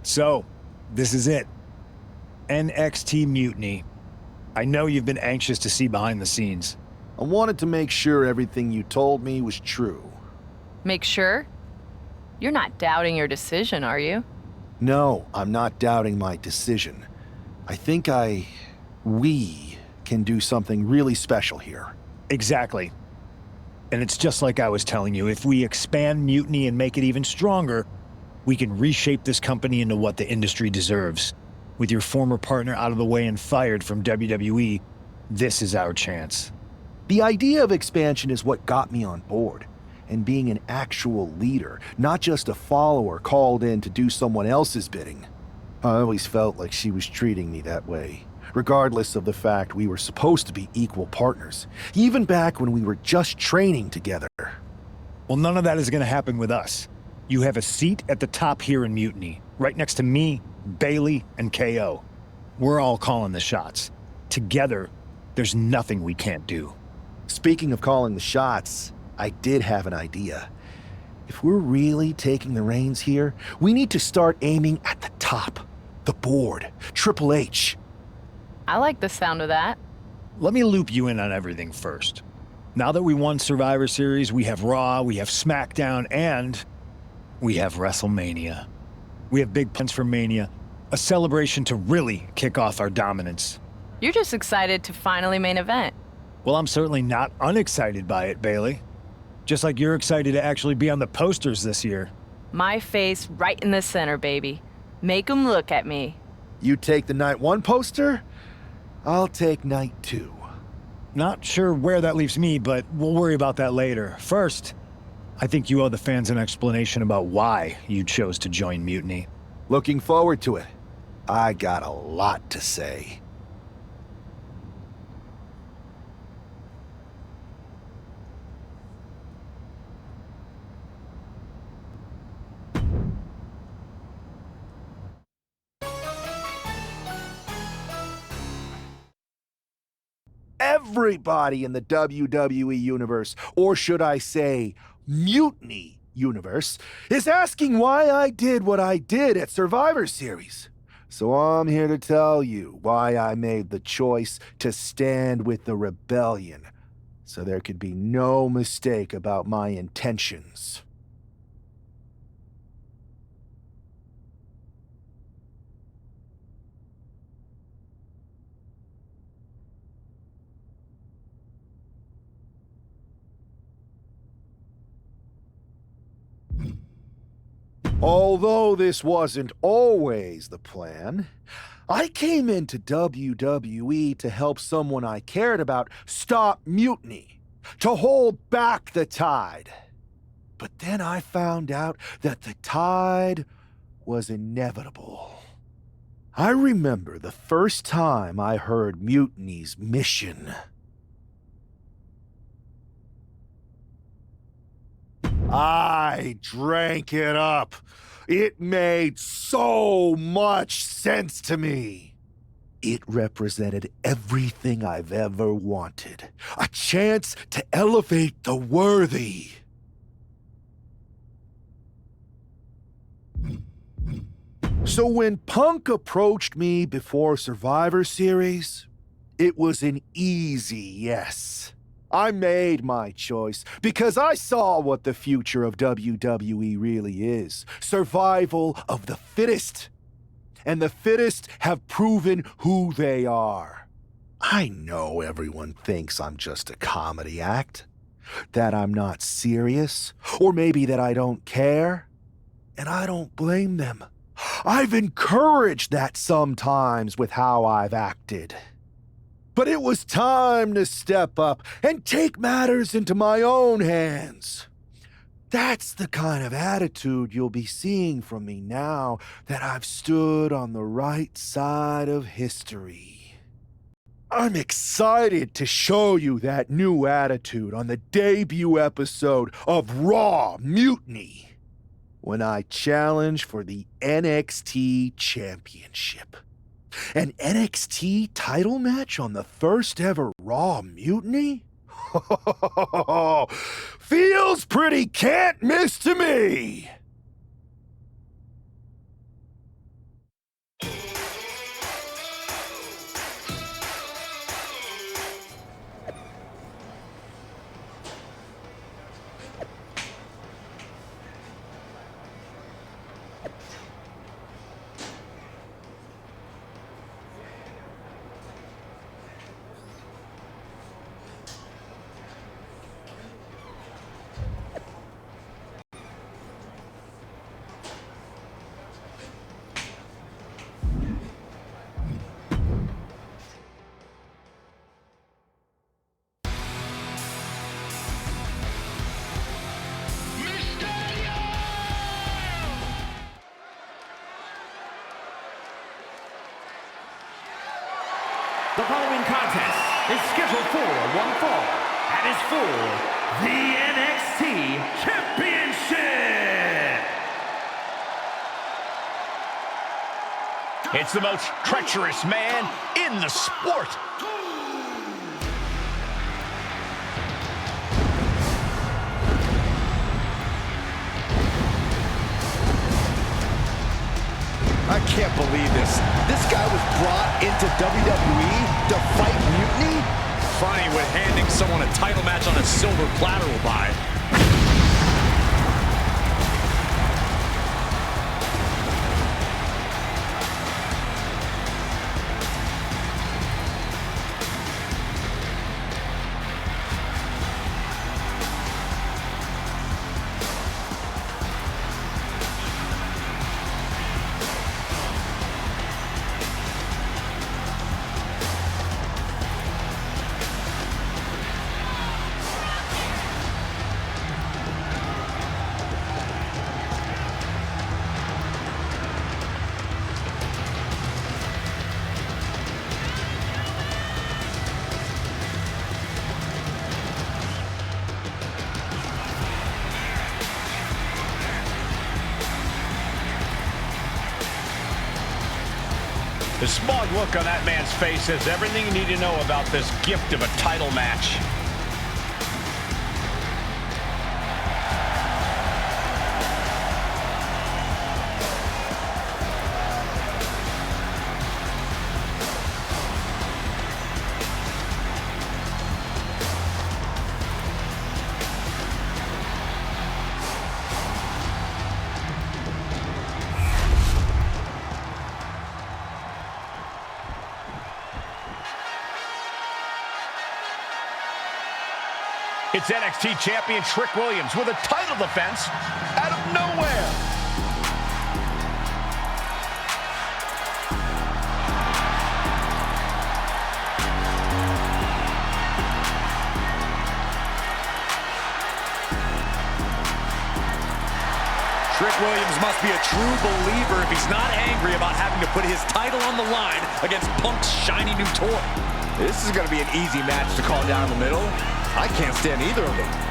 So, this is it. NXT Mutiny. I know you've been anxious to see behind the scenes. I wanted to make sure everything you told me was true. Make sure? You're not doubting your decision, are you? No, I'm not doubting my decision. I think we can do something really special here. Exactly. And it's just like I was telling you, if we expand Mutiny and make it even stronger, we can reshape this company into what the industry deserves. With your former partner out of the way and fired from WWE, this is our chance. The idea of expansion is what got me on board. And being an actual leader, not just a follower called in to do someone else's bidding. I always felt like she was treating me that way, regardless of the fact we were supposed to be equal partners, even back when we were just training together. Well, none of that is going to happen with us. You have a seat at the top here in Mutiny, right next to me, Bailey, and KO. We're all calling the shots. Together, there's nothing we can't do. Speaking of calling the shots, I did have an idea. If we're really taking the reins here, we need to start aiming at the top. The board. Triple H. I like the sound of that. Let me loop you in on everything first. Now that we won Survivor Series, we have Raw, we have SmackDown, and we have WrestleMania. We have big plans for Mania, a celebration to really kick off our dominance. You're just excited to finally main event. Well, I'm certainly not unexcited by it, Bailey. Just like you're excited to actually be on the posters this year. My face right in the center, baby. Make 'em look at me. You take the Night 1 poster, I'll take Night 2. Not sure where that leaves me, but we'll worry about that later. First, I think you owe the fans an explanation about why you chose to join Mutiny. Looking forward to it. I got a lot to say. Everybody in the WWE universe, or should I say, Mutiny universe, is asking why I did what I did at Survivor Series. So I'm here to tell you why I made the choice to stand with the rebellion, so there could be no mistake about my intentions. Although this wasn't always the plan, I came into WWE to help someone I cared about stop mutiny, to hold back the tide. But then I found out that the tide was inevitable. I remember the first time I heard Mutiny's mission. I drank it up. It made so much sense to me. It represented everything I've ever wanted. A chance to elevate the worthy. So when Punk approached me before Survivor Series, it was an easy yes. I made my choice because I saw what the future of WWE really is. Survival of the fittest. And the fittest have proven who they are. I know everyone thinks I'm just a comedy act, that I'm not serious, or maybe that I don't care. And I don't blame them. I've encouraged that sometimes with how I've acted. But it was time to step up and take matters into my own hands. That's the kind of attitude you'll be seeing from me now that I've stood on the right side of history. I'm excited to show you that new attitude on the debut episode of Raw Mutiny, when I challenge for the NXT Championship. An NXT title match on the first ever Raw Mutiny? Feels pretty can't miss to me! The following contest is scheduled for one fall and is for the NXT Championship. It's the most treacherous man in the sport. I can't believe this. This guy was brought into WWE to fight Mutiny? Funny what handing someone a title match on a silver platter will buy. The smug look on that man's face says everything you need to know about this gift of a title match. It's NXT champion Trick Williams with a title defense out of nowhere. Trick Williams must be a true believer if he's not angry about having to put his title on the line against Punk's shiny new toy. This is going to be an easy match to call down in the middle. I can't stand either of them.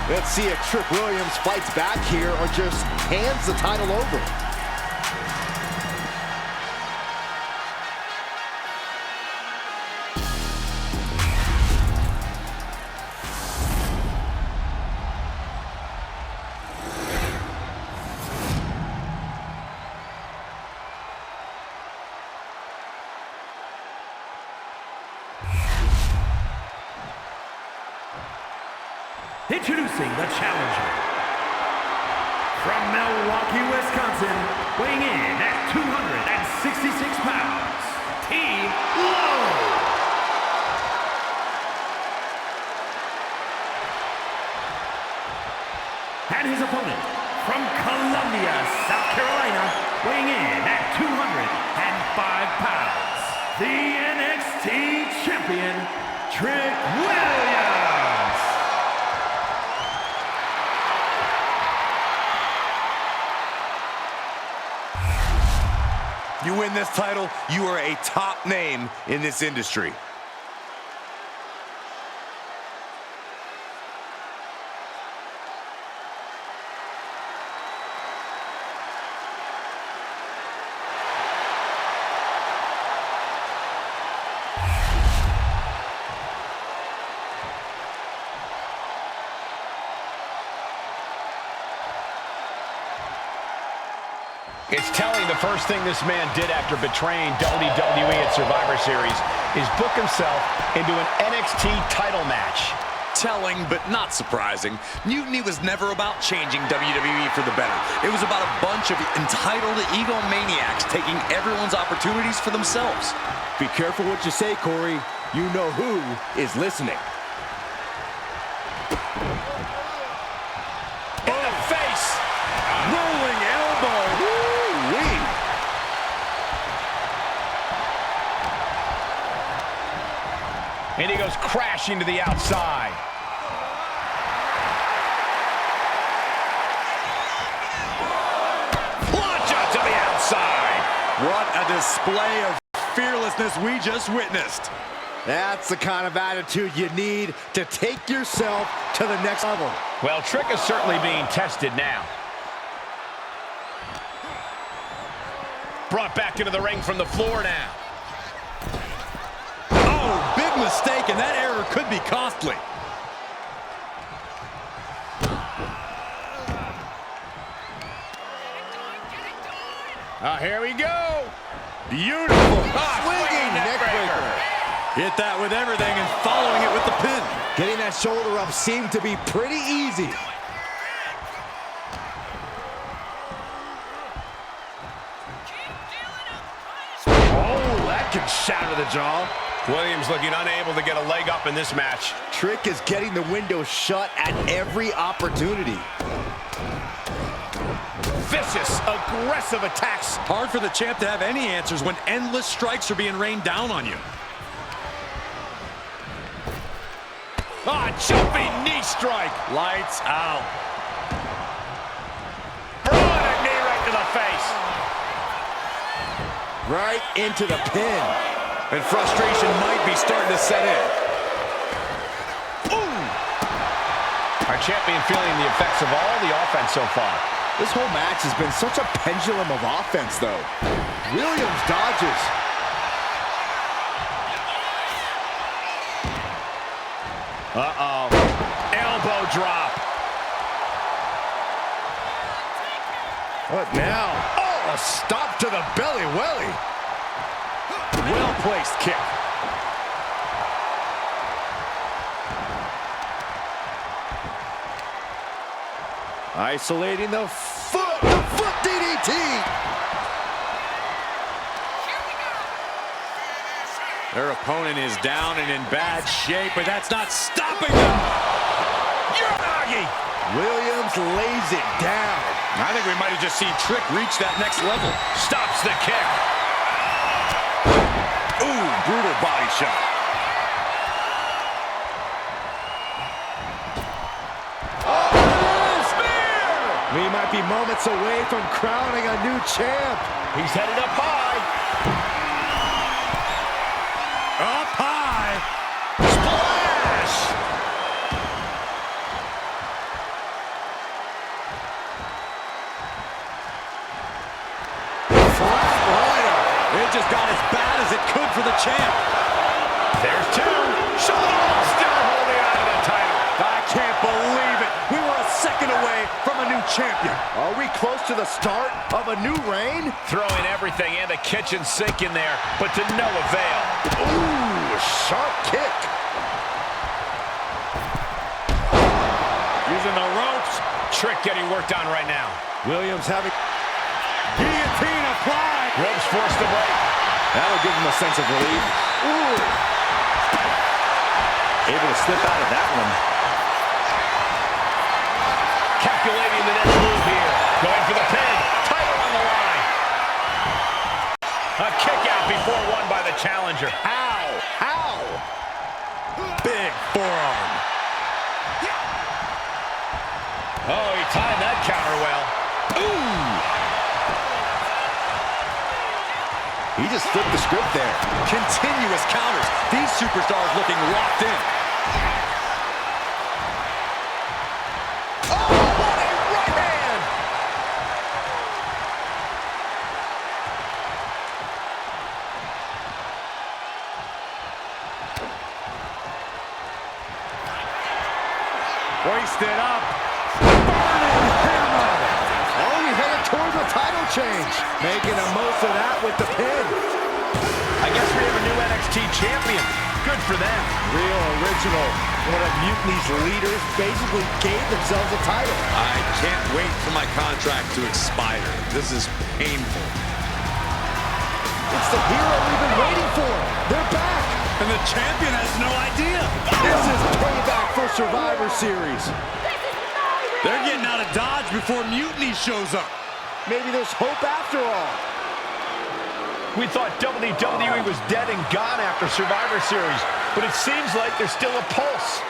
Let's see if Trick Williams fights back here or just hands the title over. Introducing the challenger. From Milwaukee, Wisconsin, weighing in at 266 pounds, T-Low. And his opponent, from Columbia, South Carolina, weighing in at 205 pounds, the NXT champion, Trick Williams. You win this title, you are a top name in this industry. It's telling the first thing this man did after betraying WWE at Survivor Series is book himself into an NXT title match. Telling, but not surprising. Mutiny was never about changing WWE for the better. It was about a bunch of entitled egomaniacs taking everyone's opportunities for themselves. Be careful what you say, Corey. You know who is listening. In the face! Rolling elbow. Woo-wee. And he goes crashing to the outside. Launch out to the outside. What a display of fearlessness we just witnessed. That's the kind of attitude you need to take yourself to the next level. Well, Trick is certainly being tested now. Brought back into the ring from the floor now. Oh, big mistake, and that error could be costly. Here we go. Beautiful. Swinging neck breaker. Hit that with everything and following it with the pin. Getting that shoulder up seemed to be pretty easy. Oh, that can shatter the jaw. Williams looking unable to get a leg up in this match. Trick is getting the window shut at every opportunity. Vicious, aggressive attacks. Hard for the champ to have any answers when endless strikes are being rained down on you. Jumping knee strike. Lights out. Brought knee right to the face. Right into the pin. And frustration might be starting to set in. Boom! Our champion feeling the effects of all the offense so far. This whole match has been such a pendulum of offense, though. Williams dodges. Uh-oh. Elbow drop. What now? Oh, a stop to the belly welly. Well-placed kick. Isolating the foot DDT. Their opponent is down and in bad shape, but that's not stopping them. Uranagi. Williams lays it down. I think we might have just seen Trick reach that next level. Stops the kick. Ooh, brutal body shot. We might be moments away from crowning a new champ. He's headed up high. Up high. Splash! Flatliner. It just got as bad as it could for the champ. There's two. Shoulder still holding on to the title. I can't believe it. We were a second away from a new champion. Are we close to the start of a new reign? Throwing everything and the kitchen sink in there, but to no avail. Ooh, sharp kick. Using the ropes. Trick getting worked on right now. Williams having Guillotine applied. Ropes forced to break. that'll give him a sense of relief. Ooh. Able to slip out of that one. Calculating the next move here. Going for the pin. Title on the line. A kick out before won by the challenger. How? How? Big forearm. Oh, he timed that counter well. Ooh. He just flipped the script there. Continuous counters. These superstars looking locked in. Oh, what a right hand! Hoisted up. Burning hammer! Are we headed towards the title change. Making the most of that with the pin. I guess we have a new NXT champion. Good for them. Real original. One of Mutiny's leaders basically gave themselves a title. I can't wait for my contract to expire. This is painful. It's the hero we've been waiting for. They're back. And the champion has no idea. This is payback for Survivor Series. They're getting out of Dodge before Mutiny shows up. Maybe there's hope after all. We thought WWE was dead and gone after Survivor Series, but it seems like there's still a pulse.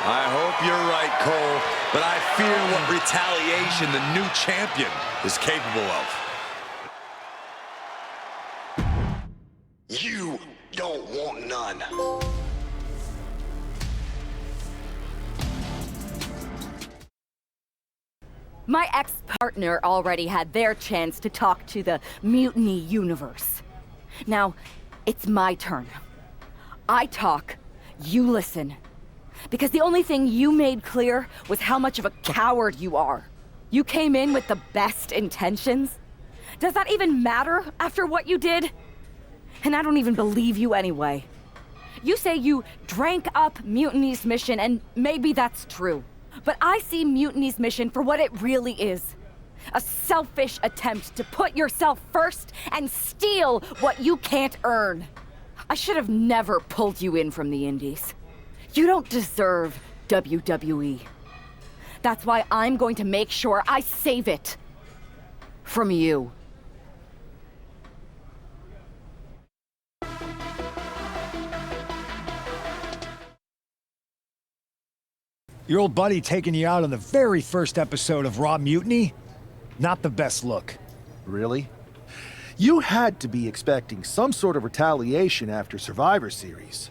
I hope you're right, Cole, but I fear what retaliation the new champion is capable of. You don't want none. My ex-partner already had their chance to talk to the Mutiny universe. Now, it's my turn. I talk, you listen. Because the only thing you made clear was how much of a coward you are. You came in with the best intentions. Does that even matter after what you did? And I don't even believe you anyway. You say you drank up Mutiny's mission, and maybe that's true. But I see Mutiny's mission for what it really is. A selfish attempt to put yourself first and steal what you can't earn. I should have never pulled you in from the Indies. You don't deserve WWE. That's why I'm going to make sure I save it. From you. Your old buddy taking you out on the very first episode of Raw Mutiny? Not the best look. Really? You had to be expecting some sort of retaliation after Survivor Series.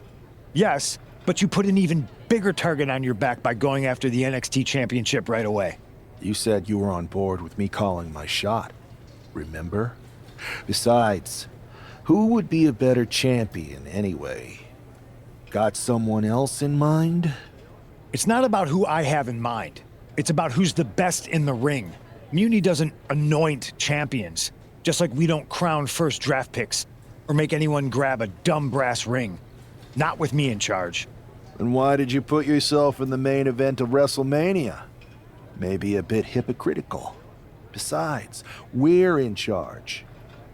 Yes, but you put an even bigger target on your back by going after the NXT Championship right away. You said you were on board with me calling my shot. Remember? Besides, who would be a better champion anyway? Got someone else in mind? It's not about who I have in mind. It's about who's the best in the ring. Mutiny doesn't anoint champions, just like we don't crown first draft picks or make anyone grab a dumb brass ring. Not with me in charge. And why did you put yourself in the main event of WrestleMania? Maybe a bit hypocritical. Besides, we're in charge.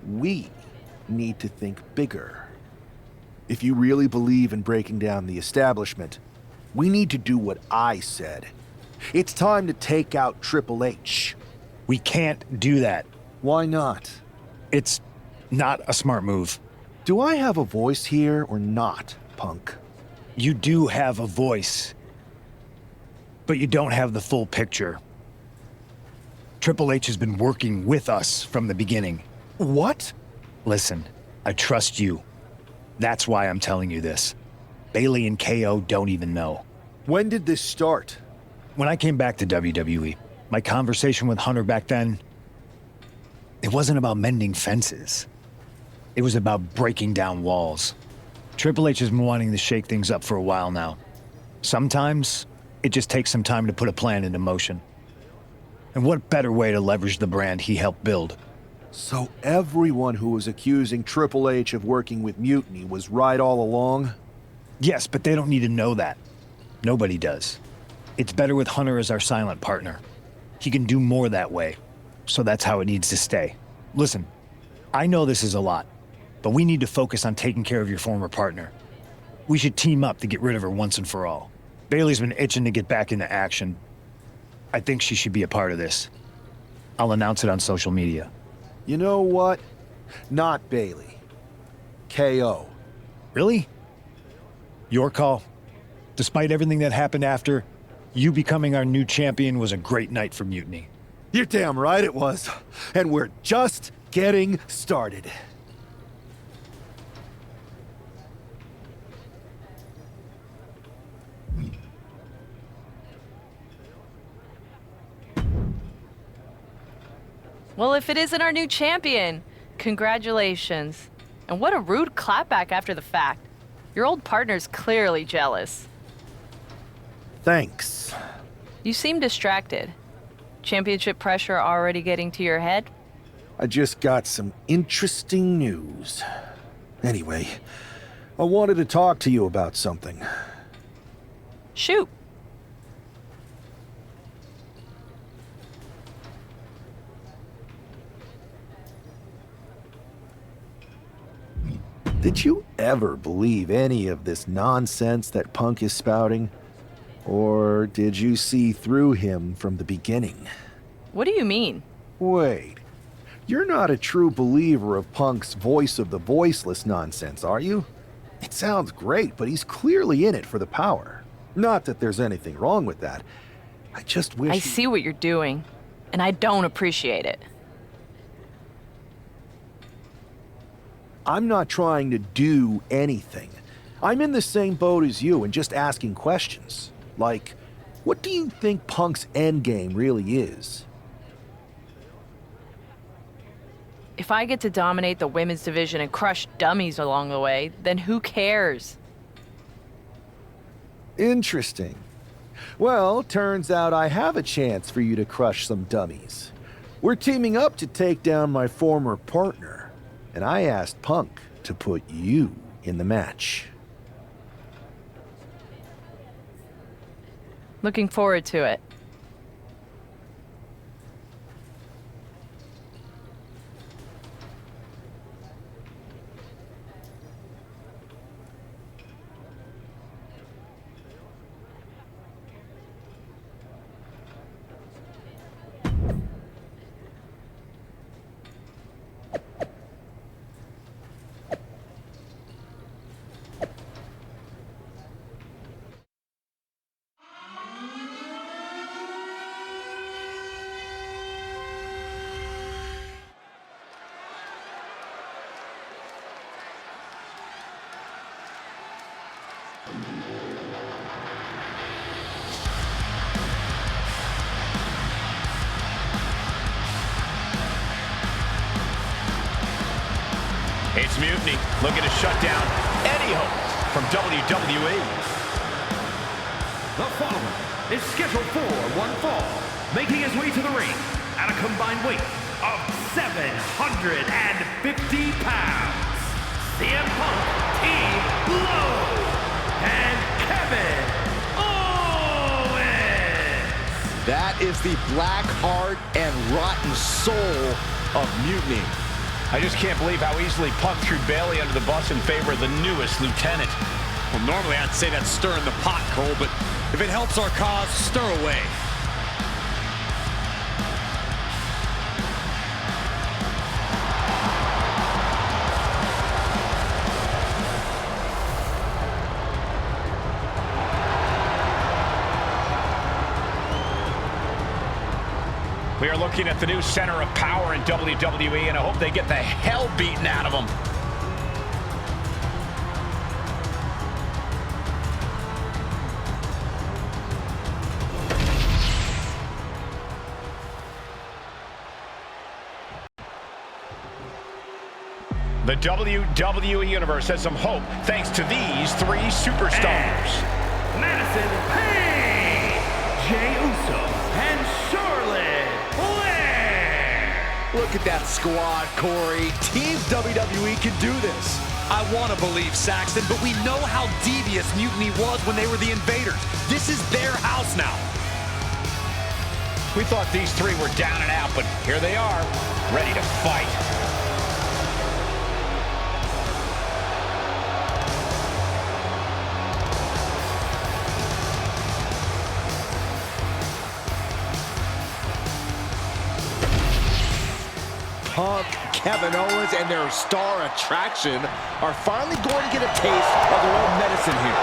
We need to think bigger. If you really believe in breaking down the establishment, we need to do what I said. It's time to take out Triple H. We can't do that. Why not? It's not a smart move. Do I have a voice here or not, Punk? You do have a voice, but you don't have the full picture. Triple H has been working with us from the beginning. What? Listen, I trust you. That's why I'm telling you this. Bayley and KO don't even know. When did this start? When I came back to WWE, my conversation with Hunter back then, it wasn't about mending fences. It was about breaking down walls. Triple H has been wanting to shake things up for a while now. Sometimes, it just takes some time to put a plan into motion. And what better way to leverage the brand he helped build? So everyone who was accusing Triple H of working with Mutiny was right all along? Yes, but they don't need to know that. Nobody does. It's better with Hunter as our silent partner. He can do more that way, so that's how it needs to stay. Listen, I know this is a lot, but we need to focus on taking care of your former partner. We should team up to get rid of her once and for all. Bayley's been itching to get back into action. I think she should be a part of this. I'll announce it on social media. You know what? Not Bayley. KO. Really? Your call. Despite everything that happened after, you becoming our new champion was a great night for Mutiny. You're damn right it was. And we're just getting started. Well, if it isn't our new champion, congratulations. And what a rude clapback after the fact. Your old partner's clearly jealous. Thanks. You seem distracted. Championship pressure already getting to your head? I just got some interesting news. Anyway, I wanted to talk to you about something. Shoot. Did you ever believe any of this nonsense that Punk is spouting? Or did you see through him from the beginning? What do you mean? Wait. You're not a true believer of Punk's voice of the voiceless nonsense, are you? It sounds great, but he's clearly in it for the power. Not that there's anything wrong with that. I just wish... I see what you're doing, and I don't appreciate it. I'm not trying to do anything. I'm in the same boat as you and just asking questions. Like, what do you think Punk's endgame really is? If I get to dominate the women's division and crush dummies along the way, then who cares? Interesting. Well, turns out I have a chance for you to crush some dummies. We're teaming up to take down my former partner, and I asked Punk to put you in the match. Looking forward to it. It's Mutiny, looking to shut down any hope from WWE. The following is scheduled for one fall, making his way to the ring at a combined weight of 750 pounds. CM Punk, Team Low, and Kevin Owens. That is the black heart and rotten soul of Mutiny. I just can't believe how easily Punk threw Bailey under the bus in favor of the newest lieutenant. Well, normally I'd say that's stirring the pot, Cole, but if it helps our cause, stir away. We are looking at the new center of power in WWE, and I hope they get the hell beaten out of them. The WWE Universe has some hope thanks to these three superstars. And Madison Payne, Jey Uso, and Charlotte Flair. Look at that squad, Corey. Team WWE can do this. I want to believe, Saxton, but we know how devious Mutiny was when they were the invaders. This is their house now. We thought these three were down and out, but here they are, ready to fight. Punk, Kevin Owens, and their star attraction are finally going to get a taste of their own medicine here.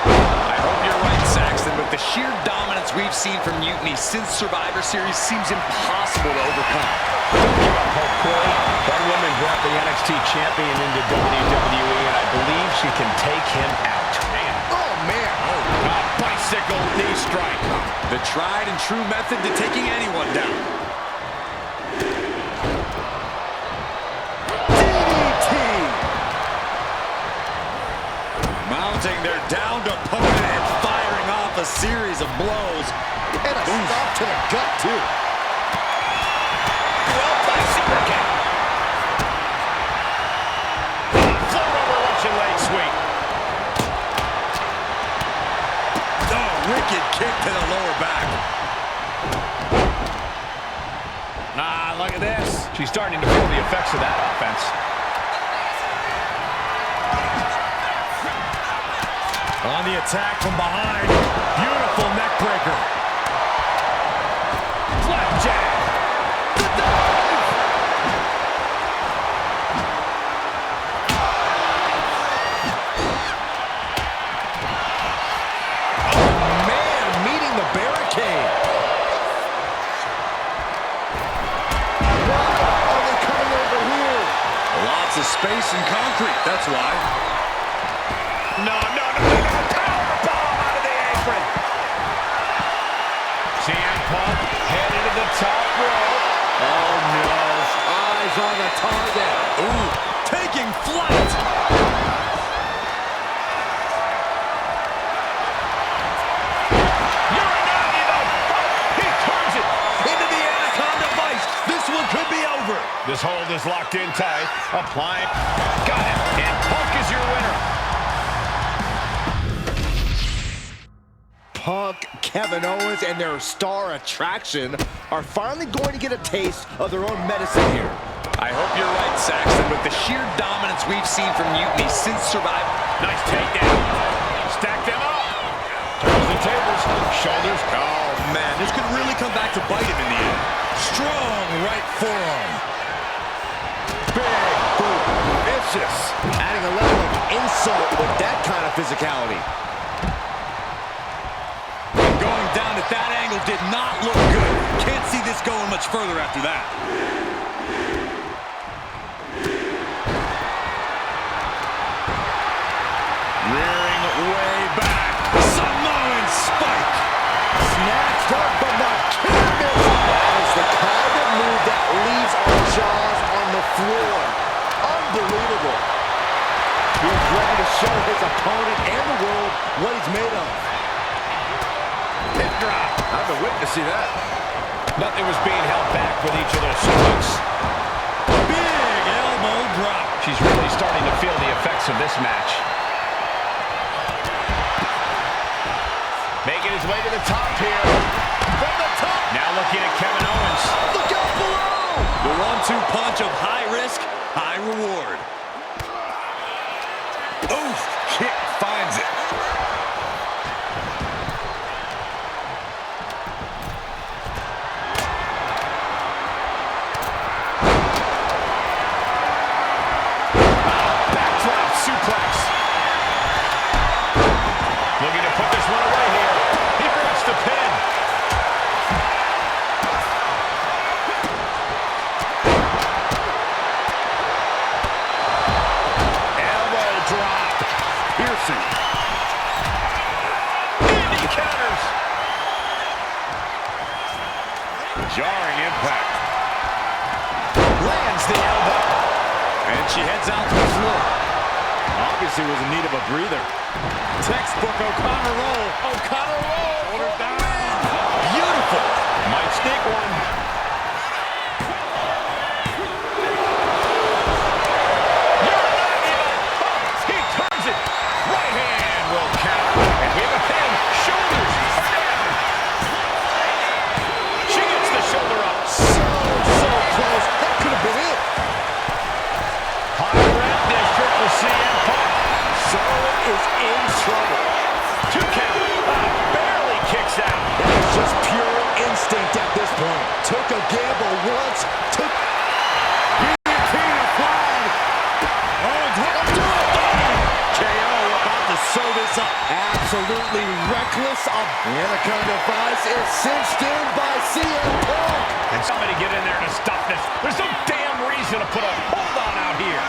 I hope you're right, Saxton, but the sheer dominance we've seen from Mutiny since Survivor Series seems impossible to overcome. Don't give up hope, Corey. One woman brought the NXT champion into WWE, and I believe she can take him out. Man. Oh, man. A bicycle knee strike. The tried and true method to taking anyone down. Mounting their downed opponent and firing off a series of blows. And a stop to the gut, too. Well placed super kick. Wicked kick to the lower back. Ah, look at this. She's starting to feel the effects of that offense. On the attack from behind. Beautiful neck breaker. Flapjack. The dive. Oh, man, meeting the barricade. Why are they coming over here? Lots of space and concrete, that's why. No. Powerbomb out of the apron. CM Punk headed to the top rope. Oh no, eyes on the target. Ooh, taking flight. Uranagi, he turns it into the Anaconda Vice. This one could be over. This hold is locked in tight. Applying. Got it. And Punk is your winner. Punk, Kevin Owens, and their star attraction are finally going to get a taste of their own medicine here. I hope you're right, Saxton. With the sheer dominance we've seen from Mutiny since Survivor. Nice takedown. Stack them up. Turns the tables. Shoulders. Oh, man, this could really come back to bite him in the end. Strong right forearm. Big boot, vicious, adding a level of insult with that kind of physicality. Going down at that angle did not look good. Can't see this going much further after that. Rearing way back. Samoan spike. Snatched up from the canvas. That is the kind of move that leaves our jaws on the floor. Unbelievable. He's ready to show his opponent and the world what he's made of. Hip drop. I've been witnessing that. Nothing was being held back with each of those strikes. Big elbow drop. She's really starting to feel the effects of this match. Making his way to the top here. From the top. Now looking at Kevin Owens. Look out below. The 1-2 punch of high risk, high reward. Oof. Kick finds it. Suplex. Looking to put this one away here. He breaks the pin. Elbow drop. Piercing. And he counters. Jarring impact. Lands the elbow. And she heads out to the floor. Obviously was in need of a breather. Textbook O'Connor roll. O'Connor roll. Hold her down. Beautiful. Might sneak one. He turns it. Right hand will count. And we have a pin. Shoulders are down. She gets the shoulder up. So close. That could have been it. High rep district for CM Punk. Charlotte is in trouble. 2 count. Barely kicks out. That is just pure instinct at this point. Took a gamble once. Took... Guillotine applied. Owens, what a do it. KO about to sew this up. Absolutely reckless. The Anaconda Vice is cinched in by CM Punk. And somebody get in there to stop this. There's no damn reason to put a hold on out here.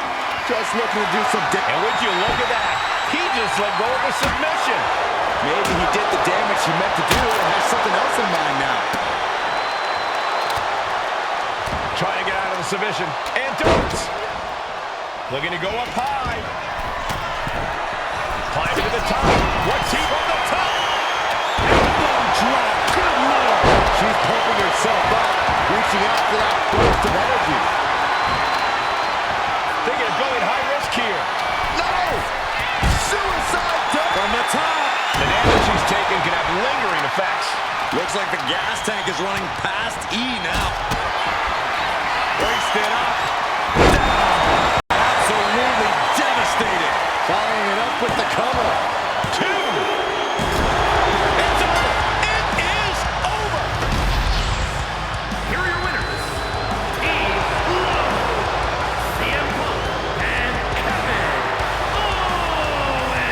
Just looking to do some damage. And would you look at that? He just let go of a submission. Maybe he did the damage he meant to do and has something else in mind now. Trying to get out of the submission. And don't. Looking to go up high. Climbing to the top. What's he from the top? Elbow drop. Good Lord. She's pumping herself up, reaching out for that burst of energy. Thinking of going high risk here. No! Suicide dive from the top. The damage she's taken can have lingering Looks like the gas tank is running past E now. Hoisted up. Down. Absolutely devastating. Following it up with the cover. 2. It's over. It is over. Here are your winners, Team Low, CM Punk and Kevin Owens.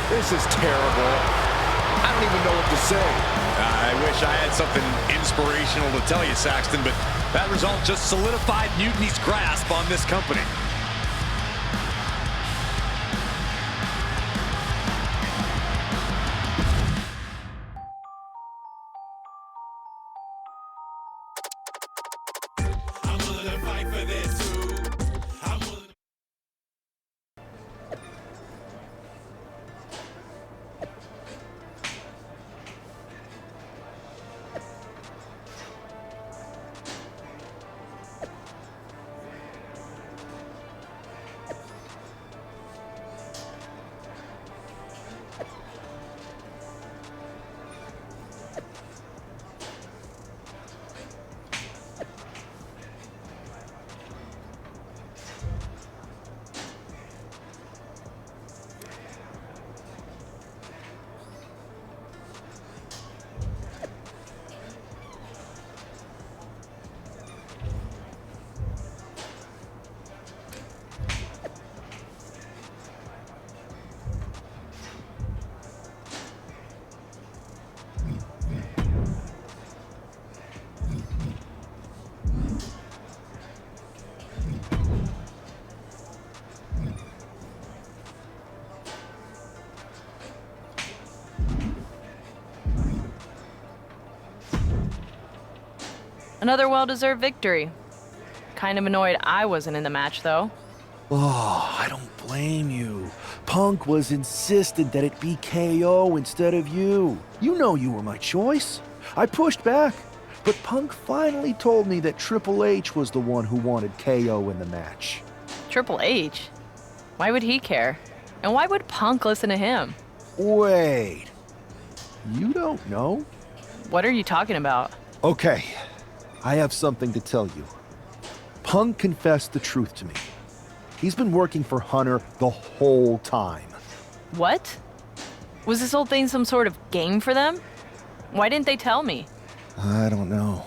This is terrible. I don't even know what to say. I wish I had something inspirational to tell you, Saxton, but that result just solidified Mutiny's grasp on this company. Another well-deserved victory. Kind of annoyed I wasn't in the match, though. Oh, I don't blame you. Punk was insistent that it be KO instead of you. You know you were my choice. I pushed back, but Punk finally told me that Triple H was the one who wanted KO in the match. Triple H? Why would he care? And why would Punk listen to him? Wait. You don't know? What are you talking about? Okay, I have something to tell you. Punk confessed the truth to me. He's been working for Hunter the whole time. What? Was this whole thing some sort of game for them? Why didn't they tell me? I don't know.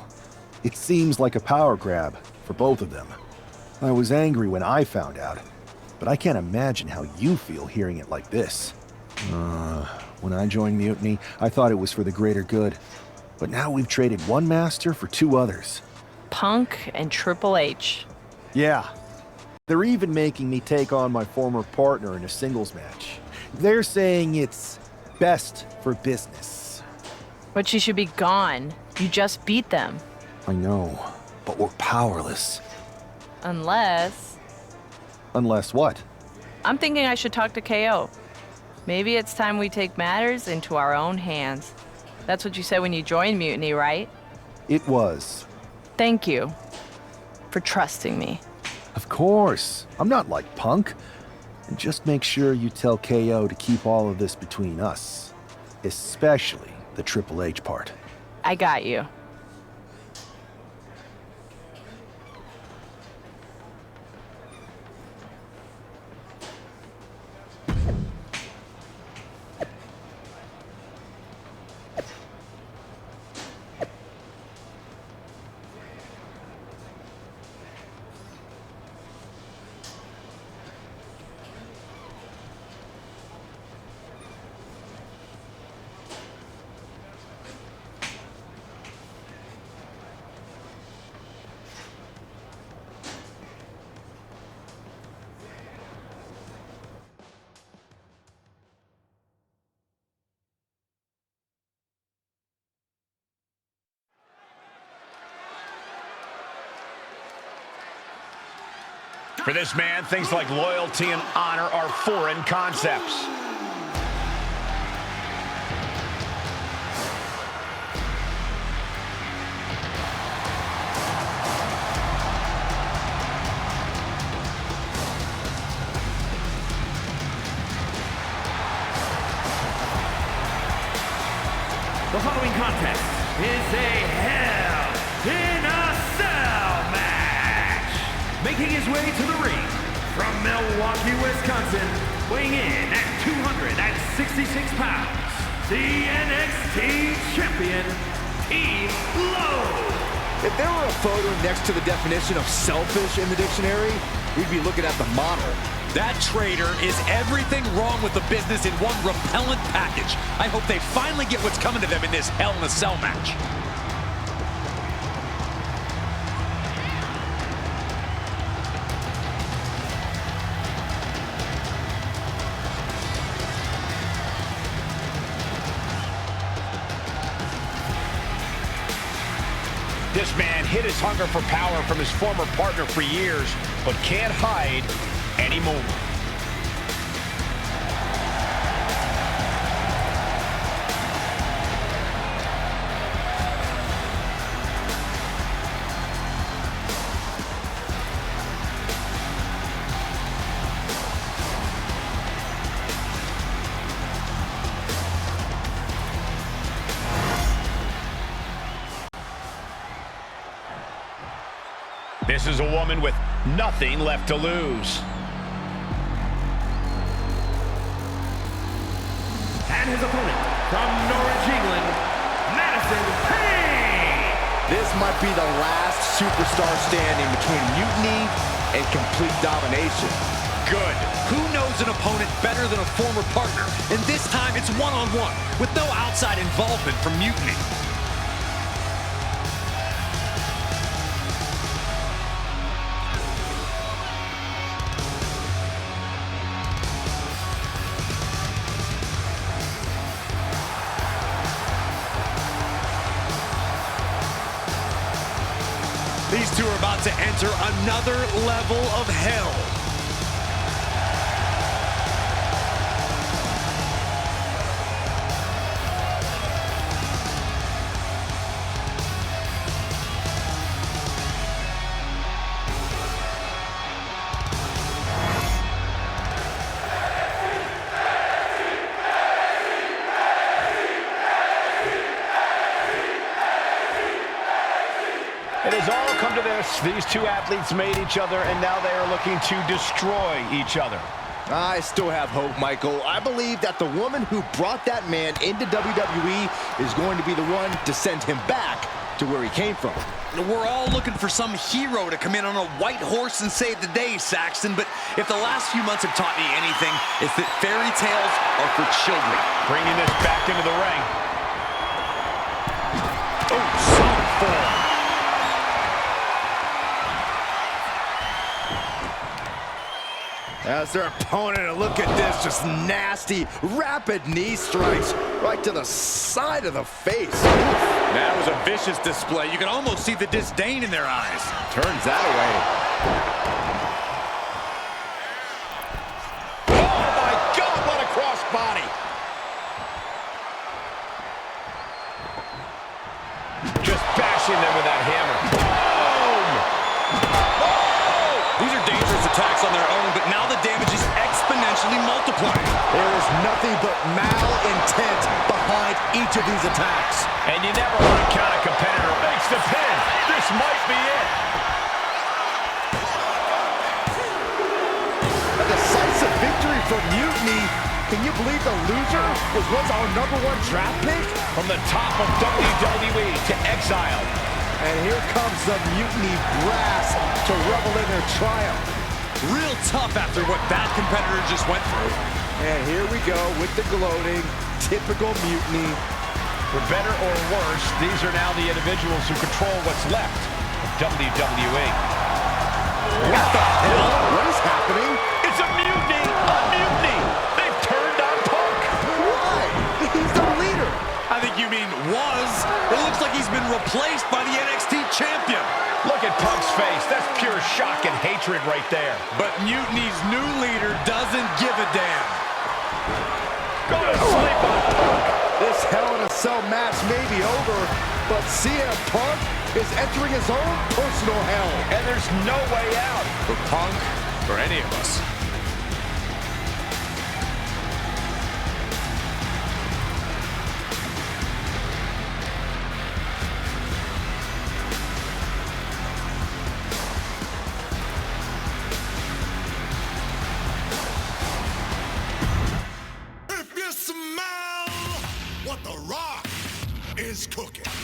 It seems like a power grab for both of them. I was angry when I found out, but I can't imagine how you feel hearing it like this. When I joined Mutiny, I thought it was for the greater good. But now we've traded one master for two others. Punk and Triple H. Yeah. They're even making me take on my former partner in a singles match. They're saying it's best for business. But she should be gone. You just beat them. I know, but we're powerless. Unless... Unless what? I'm thinking I should talk to KO. Maybe it's time we take matters into our own hands. That's what you said when you joined Mutiny, right? It was. Thank you for trusting me. Of course. I'm not like Punk. And just make sure you tell KO to keep all of this between us. Especially the Triple H part. I got you. For this man, things like loyalty and honor are foreign concepts. The following contest is a Hell in a Cell match. Making his way to the ring from Milwaukee, Wisconsin, weighing in at 266 pounds, the NXT champion, Team Low. If there were a photo next to the definition of selfish in the dictionary, we'd be looking at the model. That traitor is everything wrong with the business in one repellent package. I hope they finally get what's coming to them in this Hell in a Cell match. This man hid his hunger for power from his former partner for years, but can't hide anymore. This is a woman with nothing left to lose. And his opponent from Norwich, England, Madison Payne. This might be the last superstar standing between mutiny and complete domination. Good. Who knows an opponent better than a former partner? And this time it's one-on-one with no outside involvement from Mutiny. These two are about to enter another level of hell. It has all come to this. These two athletes made each other, and now they are looking to destroy each other. I still have hope, Michael. I believe that the woman who brought that man into WWE is going to be the one to send him back to where he came from. We're all looking for some hero to come in on a white horse and save the day, Saxton, but if the last few months have taught me anything, it's that fairy tales are for children. Bringing this back into the ring. Oh, solid form. As their opponent, and look at this, just nasty, rapid knee strikes right to the side of the face. That was a vicious display. You can almost see the disdain in their eyes. Turns that away. Oh my God, what a crossbody! Just bashing them with that hammer. Boom! Oh! These are dangerous attacks on their own, but now the damage is exponentially multiplying. There is nothing but malintent behind each of these attacks. And you never want to count a competitor. Makes the pin. This might be it. A decisive victory for Mutiny. Can you believe the loser was once our #1 draft pick? From the top of WWE to exile. And here comes the Mutiny brass to revel in their triumph. Real tough after what that competitor just went through. And here we go with the gloating. Typical Mutiny. For better or worse, these are now the individuals who control what's left of WWE. What the hell? What is happening? It's a mutiny! A mutiny! They've turned on Punk! Why? He's the leader. I think you mean was. It looks like he's been replaced by the NXT champion. Look at Punk's face. That's pure shock and hatred right there. But Mutiny's new leader doesn't give a damn. Go to sleep on Punk. This Hell in a Cell match may be over, but CM Punk is entering his own personal hell. And there's no way out. For Punk, or any of us. what The Rock is cooking.